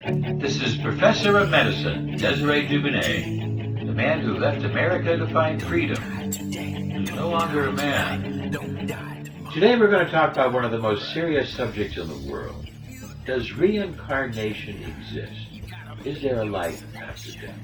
This is Professor of Medicine, Desiree Dubinet, the man who left America to find freedom. He's no longer a man. Today we're going to talk about one of the most serious subjects in the world. Does reincarnation exist? Is there a life after death?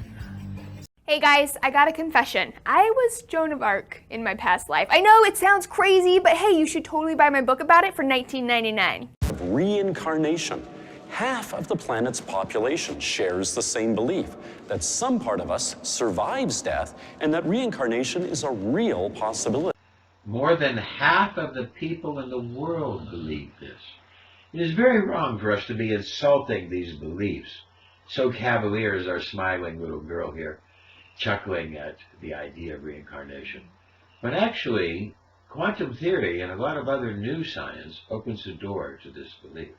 Hey guys, I got a confession. I was Joan of Arc in my past life. I know it sounds crazy, but hey, you should totally buy my book about it for $19.99. Reincarnation. Half of the planet's population shares the same belief that some part of us survives death and that reincarnation is a real possibility. More than half of the people in the world believe this. It is very wrong for us to be insulting these beliefs. So cavalier is our smiling little girl here, chuckling at the idea of reincarnation. But actually, quantum theory and a lot of other new science opens the door to this belief.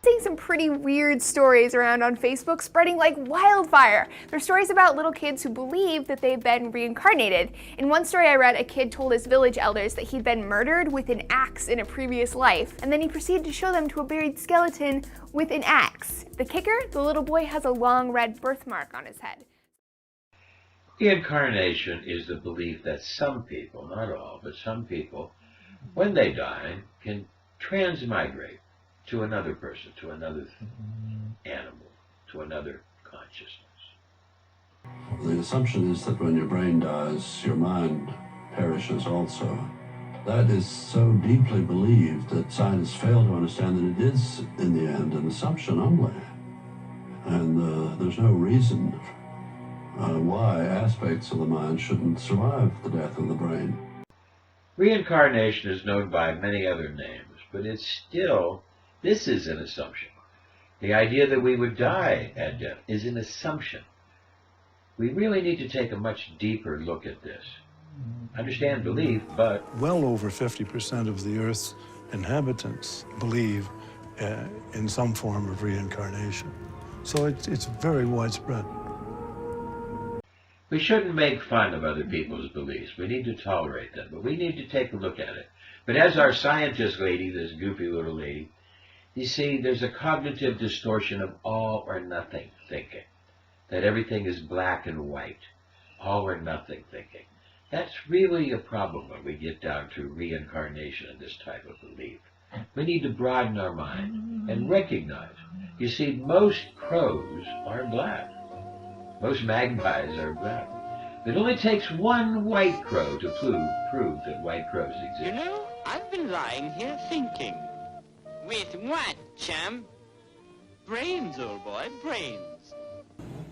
Seeing some pretty weird stories around on Facebook spreading like wildfire. They're stories about little kids who believe that they've been reincarnated. In one story I read, a kid told his village elders that he'd been murdered with an axe in a previous life, and then he proceeded to show them to a buried skeleton with an axe. The kicker? The little boy has a long red birthmark on his head. Reincarnation is the belief that some people, not all, but some people, when they die, can transmigrate to another person, to another animal, to another consciousness. The assumption is that when your brain dies, your mind perishes also. That is so deeply believed that scientists fail to understand that it is, in the end, an assumption only. And there's no reason why aspects of the mind shouldn't survive the death of the brain. Reincarnation is known by many other names, but this is an assumption. The idea that we would die at death is an assumption. We really need to take a much deeper look at this. Understand belief, but well over 50% of the Earth's inhabitants believe in some form of reincarnation. So it's very widespread. we shouldn't make fun of other people's beliefs. We need to tolerate them, but we need to take a look at it. But as our scientist lady, this goofy little lady, you see, there's a cognitive distortion of all or nothing thinking, that everything is black and white, all or nothing thinking. That's really a problem when we get down to reincarnation and this type of belief. We need to broaden our mind and recognize. You see, most crows are black. Most magpies are black. It only takes one white crow to prove that white crows exist. You know, I've been lying here thinking. With what, chum? Brains, old boy, brains.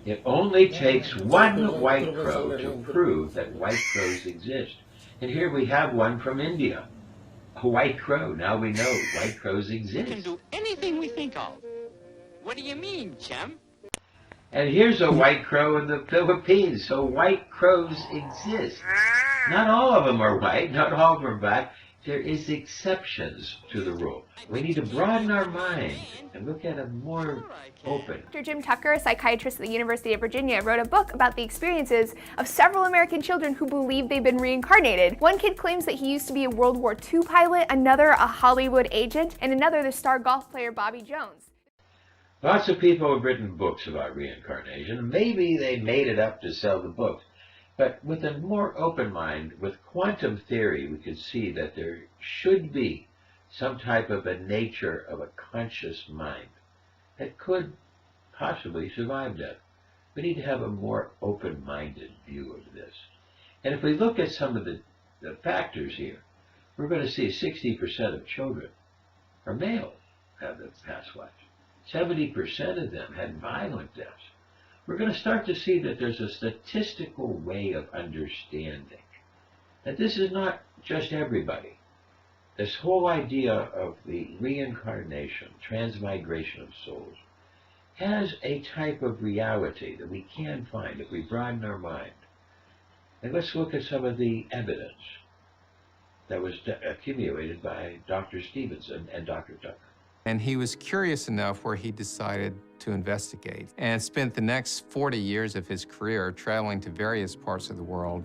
It only takes one white crow to prove that white crows exist. And here we have one from India. A white crow. Now we know white crows We can exist. do anything we think of. What do you mean, chum? And here's a white crow in the Philippines. So white crows exist. Not all of them are white. Not all of them are black. There is exceptions to the rule. We need to broaden our mind and look at it more open. Dr. Jim Tucker, a psychiatrist at the University of Virginia, wrote a book about the experiences of several American children who believe they've been reincarnated. One kid claims that he used to be a World War II pilot, another a Hollywood agent, and another the star golf player Bobby Jones. Lots of people have written books about reincarnation. Maybe they made it up to sell the books. But with a more open mind, with quantum theory, we could see that there should be some type of a nature of a conscious mind that could possibly survive death. We need to have a more open-minded view of this. And if we look at some of the factors here, we're going to see 60% of children are male have the past life. 70% of them had violent deaths. We're going to start to see that there's a statistical way of understanding that this is not just everybody. This whole idea of the reincarnation, transmigration of souls, has a type of reality that we can find if we broaden our mind. And let's look at some of the evidence that was accumulated by Dr. Stevenson and Dr. Tucker. And he was curious enough where he decided to investigate and spent the next 40 years of his career traveling to various parts of the world.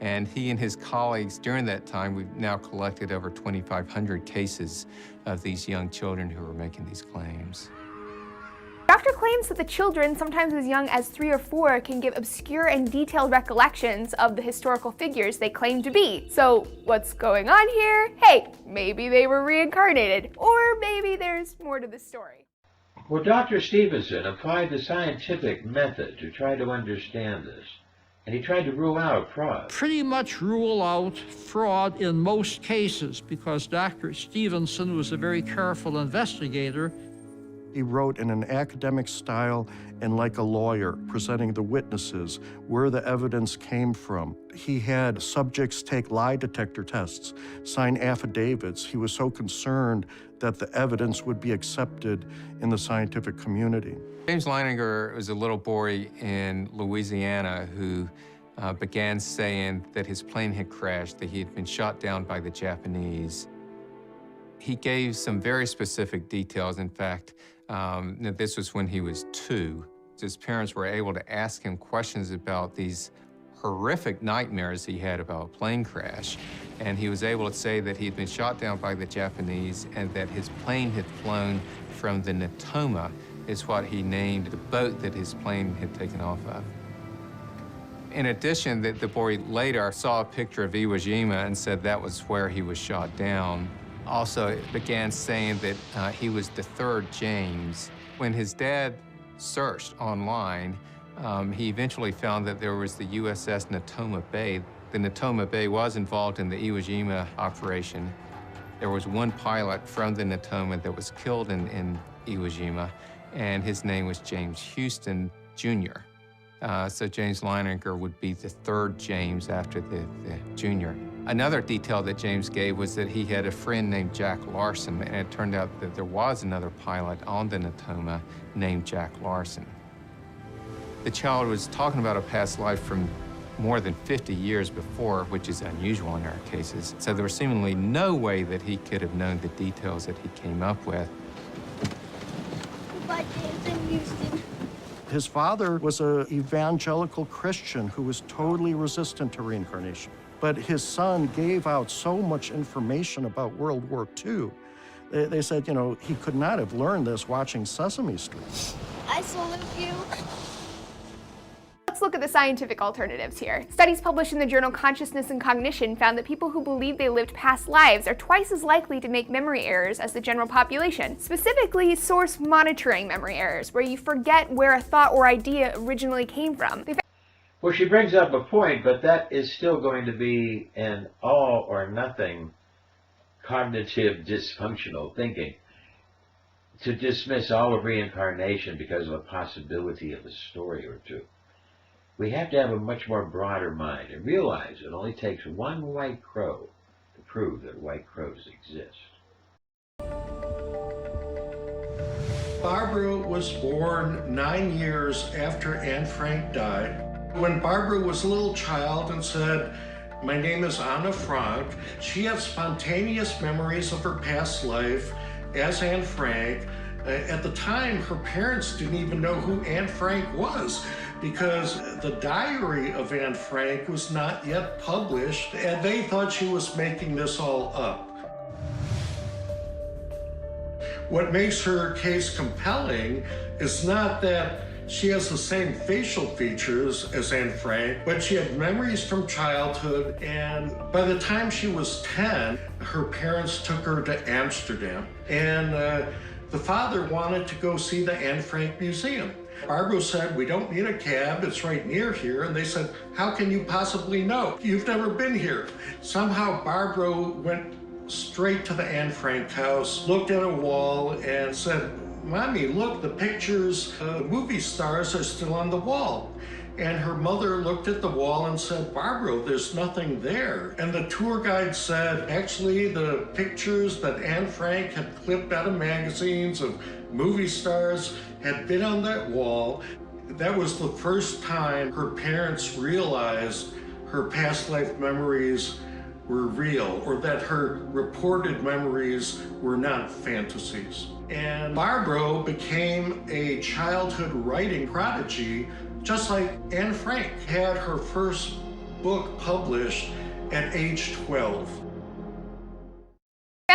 And he and his colleagues, during that time, we've now collected over 2,500 cases of these young children who were making these claims. doctor claims that the children, sometimes as young as 3 or 4, can give obscure and detailed recollections of the historical figures they claim to be. So what's going on here? Hey, maybe they were reincarnated, or maybe there's more to the story. Well, Dr. Stevenson applied the scientific method to try to understand this, and he tried to rule out fraud. Pretty much rule out fraud in most cases, because Dr. Stevenson was a very careful investigator. He wrote in an academic style and like a lawyer, presenting the witnesses, where the evidence came from. He had subjects take lie detector tests, sign affidavits. He was so concerned that the evidence would be accepted in the scientific community. James Leininger was a little boy in Louisiana who began saying that his plane had crashed, that he had been shot down by the Japanese. He gave some very specific details. In fact, this was when he was 2. His parents were able to ask him questions about these horrific nightmares he had about a plane crash. And he was able to say that he had been shot down by the Japanese and that his plane had flown from the Natoma, is what he named the boat that his plane had taken off of. In addition, the boy later saw a picture of Iwo Jima and said that was where he was shot down. Also began saying that he was the 3rd James. When his dad searched online, he eventually found that there was the USS Natoma Bay. The Natoma Bay was involved in the Iwo Jima operation. There was one pilot from the Natoma that was killed in Iwo Jima, and his name was James Houston, Jr. So James Leininger would be the 3rd James after the Jr. Another detail that James gave was that he had a friend named Jack Larson, and it turned out that there was another pilot on the Natoma named Jack Larson. The child was talking about a past life from more than 50 years before, which is unusual in our cases. So there was seemingly no way that he could have known the details that he came up with. Goodbye, James and Houston. His father was an evangelical Christian who was totally resistant to reincarnation. But his son gave out so much information about World War II. They said, you know, he could not have learned this watching Sesame Street. I salute you. Let's look at the scientific alternatives here. Studies published in the journal Consciousness and Cognition found that people who believe they lived past lives are twice as likely to make memory errors as the general population, specifically source monitoring memory errors, where you forget where a thought or idea originally came from. Well, she brings up a point, but that is still going to be an all or nothing cognitive dysfunctional thinking. To dismiss all of reincarnation because of a possibility of a story or two. We have to have a much more broader mind and realize it only takes one white crow to prove that white crows exist. Barbara was born 9 years after Anne Frank died. When Barbara was a little child and said, "My name is Anna Frank," she had spontaneous memories of her past life as Anne Frank. At the time, her parents didn't even know who Anne Frank was, because the diary of Anne Frank was not yet published, and they thought she was making this all up. What makes her case compelling is not that she has the same facial features as Anne Frank, but she had memories from childhood, and by the time she was 10, her parents took her to Amsterdam, and the father wanted to go see the Anne Frank Museum. Barbara said, "We don't need a cab, it's right near here." And they said, "How can you possibly know? You've never been here." Somehow Barbara went straight to the Anne Frank house, looked at a wall and said, "Mommy, look, the pictures of movie stars are still on the wall." And her mother looked at the wall and said, "Barbara, there's nothing there." And the tour guide said, actually, the pictures that Anne Frank had clipped out of magazines of movie stars had been on that wall. That was the first time her parents realized her past life memories were real, or that her reported memories were not fantasies. And Barbara became a childhood writing prodigy, just like Anne Frank had her first book published at age 12.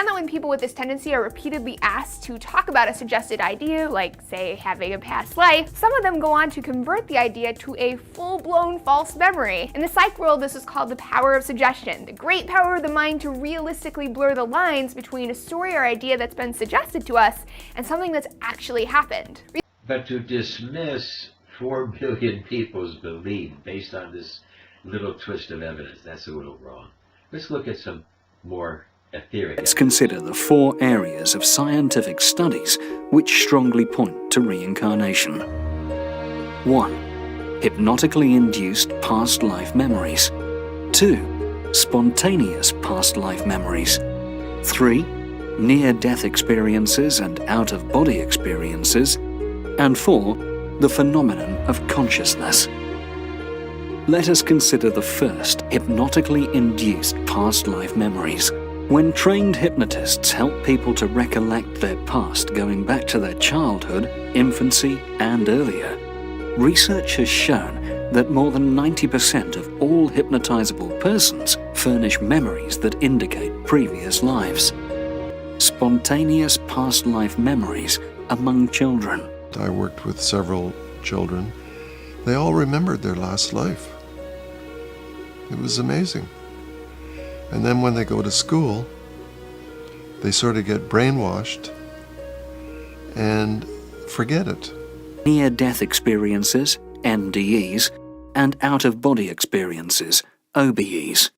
found that when people with this tendency are repeatedly asked to talk about a suggested idea, like, say, having a past life, some of them go on to convert the idea to a full-blown false memory. In the psych world, this is called the power of suggestion, the great power of the mind to realistically blur the lines between a story or idea that's been suggested to us and something that's actually happened. But to dismiss 4 billion people's belief based on this little twist of evidence, that's a little wrong. Let's look at some more etheric. Let's consider the 4 areas of scientific studies which strongly point to reincarnation. 1. Hypnotically induced past life memories. 2. Spontaneous past life memories. 3. Near-death experiences and out-of-body experiences. And 4. The phenomenon of consciousness. Let us consider the first, hypnotically induced past life memories. When trained hypnotists help people to recollect their past going back to their childhood, infancy, and earlier, research has shown that more than 90% of all hypnotizable persons furnish memories that indicate previous lives. Spontaneous past life memories among children. I worked with several children. They all remembered their last life. It was amazing. And then when they go to school, they sort of get brainwashed and forget it. Near-death experiences, NDEs, and out-of-body experiences, OBEs.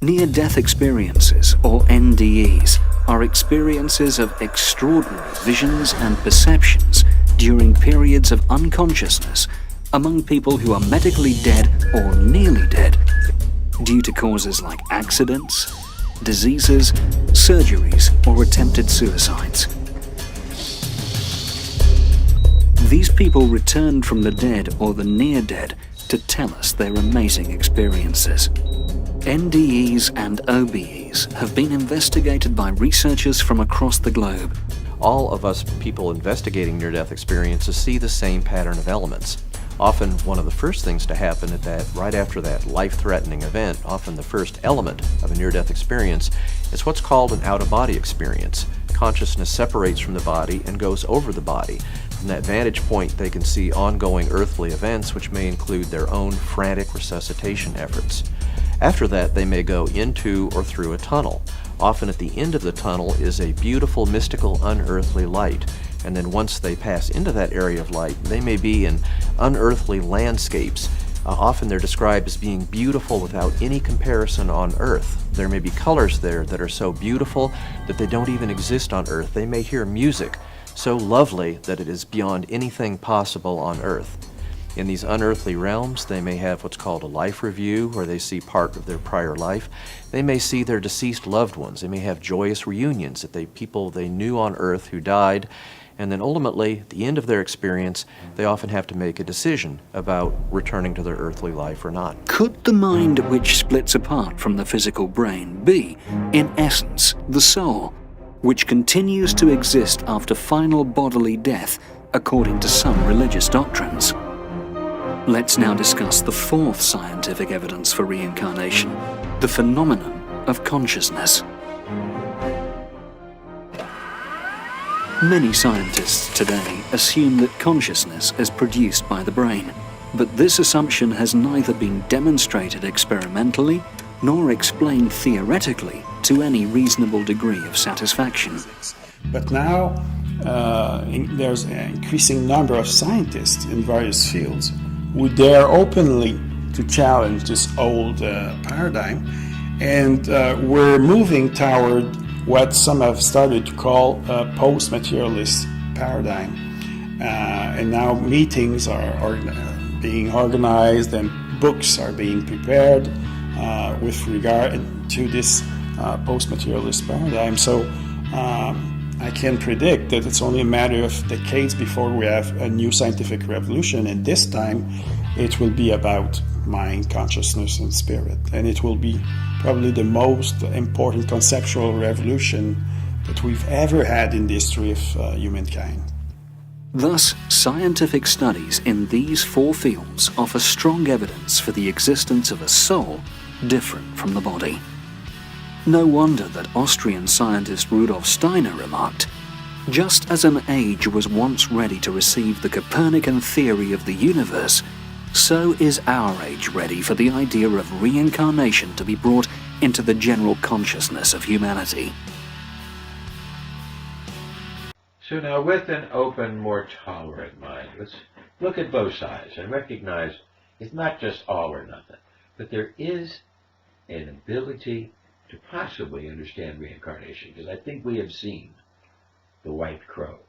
Near-death experiences, or NDEs, are experiences of extraordinary visions and perceptions during periods of unconsciousness among people who are medically dead or nearly dead due to causes like accidents, diseases, surgeries, or attempted suicides. These people returned from the dead or the near-dead to tell us their amazing experiences. NDEs and OBEs have been investigated by researchers from across the globe. All of us people investigating near-death experiences see the same pattern of elements. Often one of the first things to happen right after that life-threatening event, often the first element of a near-death experience, is what's called an out-of-body experience. Consciousness separates from the body and goes over the body. From that vantage point, they can see ongoing earthly events, which may include their own frantic resuscitation efforts. After that, they may go into or through a tunnel. Often at the end of the tunnel is a beautiful, mystical, unearthly light. And then once they pass into that area of light, they may be in unearthly landscapes. Often they're described as being beautiful without any comparison on Earth. There may be colors there that are so beautiful that they don't even exist on Earth. They may hear music so lovely that it is beyond anything possible on Earth. In these unearthly realms, they may have what's called a life review, where they see part of their prior life. They may see their deceased loved ones. They may have joyous reunions that people they knew on Earth who died. And then ultimately, at the end of their experience, they often have to make a decision about returning to their earthly life or not. Could the mind which splits apart from the physical brain be, in essence, the soul, which continues to exist after final bodily death, according to some religious doctrines? Let's now discuss the 4th scientific evidence for reincarnation, the phenomenon of consciousness. Many scientists today assume that consciousness is produced by the brain, but this assumption has neither been demonstrated experimentally nor explained theoretically to any reasonable degree of satisfaction. But now there's an increasing number of scientists in various fields who dare openly to challenge this old paradigm, and we're moving toward what some have started to call a post-materialist paradigm. And now meetings are being organized and books are being prepared with regard to this post-materialist paradigm. So I can predict that it's only a matter of decades before we have a new scientific revolution, and this time it will be about mind, consciousness, and spirit. And it will be probably the most important conceptual revolution that we've ever had in the history of humankind. Thus, scientific studies in these 4 fields offer strong evidence for the existence of a soul different from the body. No wonder that Austrian scientist Rudolf Steiner remarked, "Just as an age was once ready to receive the Copernican theory of the universe, so is our age ready for the idea of reincarnation to be brought into the general consciousness of humanity." So now, with an open, more tolerant mind, let's look at both sides and recognize it's not just all or nothing, but there is an ability to possibly understand reincarnation, because I think we have seen the white crow.